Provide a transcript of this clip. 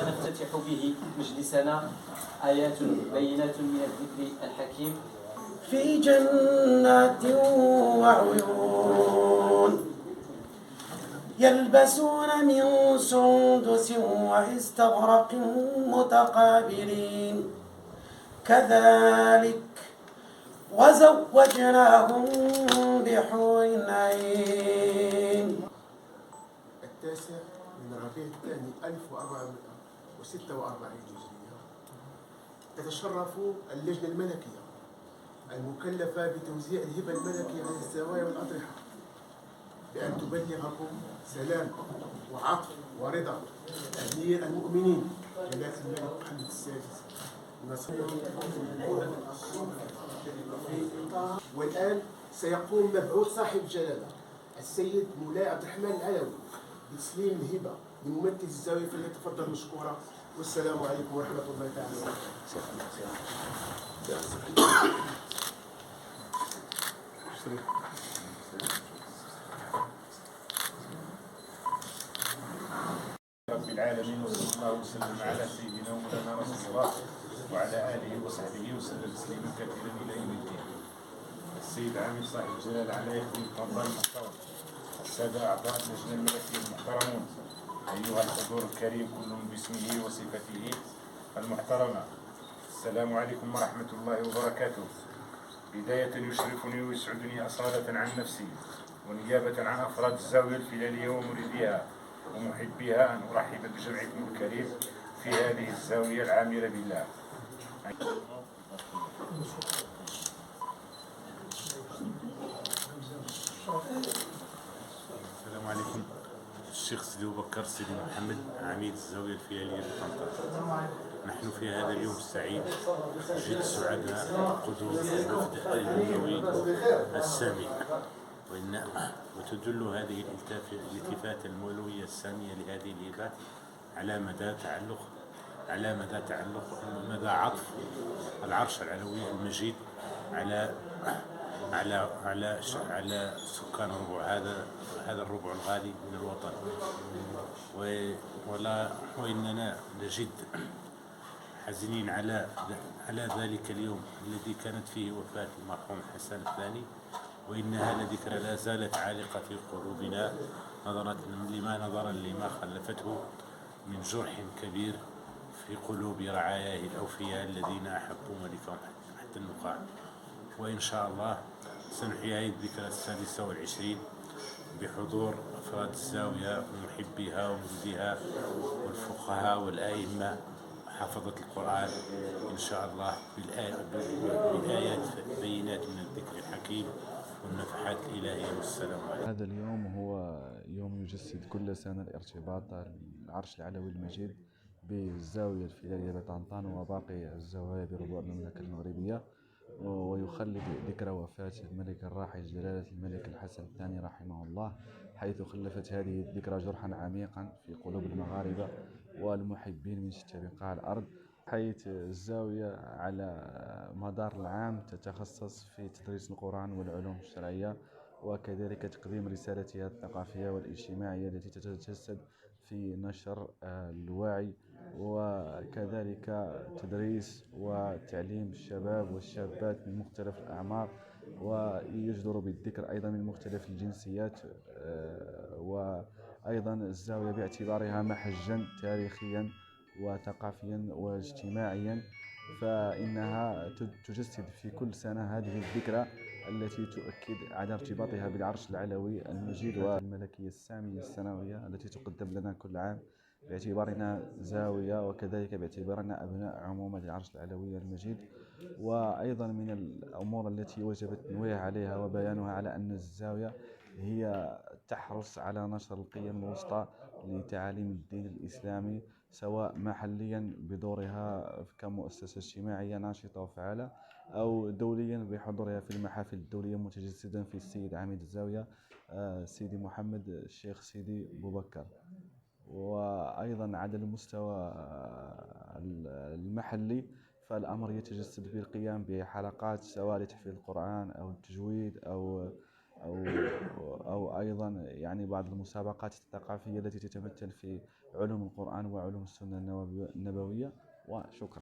نفتتح به مجلسنا آيات بينات من الذكر الحكيم في جنات وعيون يلبسون من سندس واستبرق متقابلين كذلك وزوجناهم بحور عين. التاسع من ربيع الثاني 1446 هجرية تتشرف اللجنة الملكية المكلفة بتوزيع الهبة الملكية على الزوايا والأضرحة بأن تبلغكم سلام وعطف ورضا أمير المؤمنين جلالة الملك محمد السادس. والآن سيقوم مبعوث صاحب الجلالة السيد مولاي عبد الرحمن العلوي بتسليم الهبة لممثل الزاوية، فليتفضل مشكورا. والسلام عليكم ورحمة الله تعالى رب العالمين، وصلى الله وسلم على سيدنا ومولانا رسول الله وعلى اله وصحبه وسلم تسليما كثيرا الى يوم الدين. السيد عامل صاحب الجلاله على يده القضاء المحترم، الساده اعضاء اللجنه الملكيه المحترمون، ايها الحضور الكريم كلهم باسمه وصفته المحترمه، السلام عليكم ورحمه الله وبركاته. بدايه يشرفني ويسعدني اصاله عن نفسي ونيابه عن افراد الزاويه الفلاليه ومريديها ومحبيها أن أرحب بجمعكم الكريم في هذه الزاوية العامرة بالله. السلام عليكم. الشيخ سيدي أبو بكر سيدي محمد عميد الزاوية الفلالية بطنطا. نحن في هذا اليوم السعيد جد سعداء قدوم الوفد الأموي السامي، وتدل هذه الالتفاتة المولوية السامية لهذه الهبات على مدى مدى عطف العرش العلوي المجيد على سكان هذا الربع الغالي من الوطن. وإننا لجد حزينين على ذلك اليوم الذي كانت فيه وفاة المرحوم حسن الثاني، وإنها لذكرى لا زالت عالقة في قلوبنا نظرا لما خلفته من جرح كبير في قلوب رعاياه الأوفياء الذين أحبوا ملكهم حتى النقاع. وإن شاء الله سنحيي هذه الذكرى 26 بحضور أفراد الزاوية ومحبيها ومريديها والفقهاء والآئمة حفظة القرآن إن شاء الله بالآيات بينات من الذكر الحكيم والنفحات الإلهية. والسلام عليكم. هذا اليوم هو يوم يجسد كل سنة الارتباط العرش العلوي المجيد بالزاوية الفلالية بطنطا وباقي الزوايا بربوع المملكة المغربية، ويخلد ذكرى وفاة الملك الراحل جلالة الملك الحسن الثاني رحمه الله، حيث خلفت هذه الذكرى جرحا عميقا في قلوب المغاربة والمحبين من شتى بقاع الأرض، حيث الزاوية على مدار العام تتخصص في تدريس القرآن والعلوم الشرعية، وكذلك تقديم رسالتها الثقافية والاجتماعية التي تتجسد في نشر الوعي، وكذلك تدريس وتعليم الشباب والشابات من مختلف الأعمار، ويجدر بالذكر أيضا من مختلف الجنسيات. وأيضا الزاوية باعتبارها محجا تاريخيا وثقافيا واجتماعيا، فإنها تجسد في كل سنة هذه الذكرى التي تؤكد على ارتباطها بالعرش العلوي المجيد والملكية السامية السنوية التي تقدم لنا كل عام، باعتبارنا زاوية وكذلك باعتبارنا أبناء عمومة العرش العلوي المجيد. وأيضا من الأمور التي وجب التنويه عليها وبيانها على أن الزاوية هي تحرص على نشر القيم الوسطى لتعاليم الدين الإسلامي، سواء محليا بدورها كمؤسسة اجتماعية ناشطة وفعالة، أو دوليا بحضورها في المحافل الدولية متجسدا في السيد عميد الزاوية سيدي محمد الشيخ سيدي بوبكر. وأيضا على المستوى المحلي فالأمر يتجسد بالقيام بحلقات سواء لتحفيظ القرآن أو التجويد أو أيضا يعني بعض المسابقات الثقافية التي تتمثل في علوم القرآن وعلوم السنة النبوية. وشكرا.